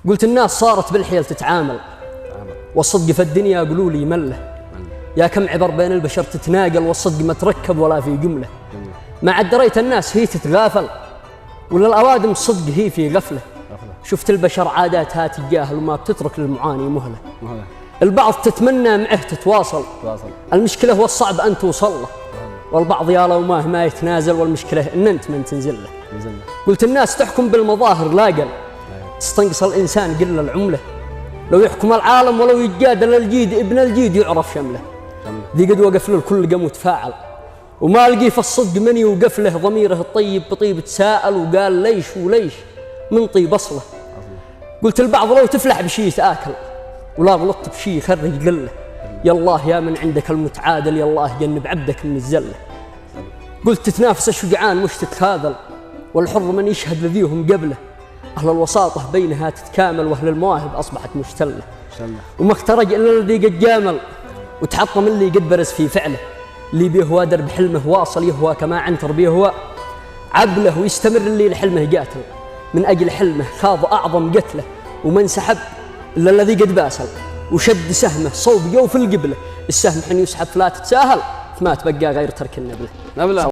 قلت الناس صارت بالحيل تتعامل، والصدق في الدنيا قولوا لي مله. يا كم عبر بين البشر تتناقل، والصدق ما تركب ولا في جمله. ما عد دريت الناس هي تتغافل، ولا الأوادم الصدق هي في غفله. شفت البشر عاداتها تتجاهل، وما بتترك للمعاني مهله. البعض تتمنى معه تتواصل، المشكلة هو الصعب أن توصل له. والبعض يا لو ما يتنازل، والمشكلة إن أنت من تنزل له. قلت الناس تحكم بالمظاهر لا قل، تستنقص الإنسان قل العملة. لو يحكم العالم ولو يتجادل الجيد، ابن الجيد يعرف شمله. ذي قد وقف له الكل قام وتفاعل، وما لقي في الصدق من يوقف له. ضميره الطيب بطيب تساءل، وقال ليش وليش من طيب أصله. قلت البعض لو تفلح بشي تآكل، ولا غلطت بشي يخرج قله. يا الله يا من عندك المتعادل، يا الله جنب عبدك من الزله. قلت تتنافس الشجعان مش تتخاذل، والحر من يشهد لذيهم قبله. أهل الوساطة بينها تتكامل، وأهل المواهب أصبحت مشتلة. وما اخترج إلا الذي قد جامل، وتحطم اللي قد برز في فعله. اللي بيهوى درب حلمه واصل، يهوى كما عنتر بيهوى عبله. ويستمر اللي لحلمه قاتل، من أجل حلمه خاض أعظم قتله. وما انسحب إلا الذي قد باسل، وشد سهمه صوب جوف القبله. السهم حين يسحب فلا تتساهل، فما تبقى غير ترك النبله.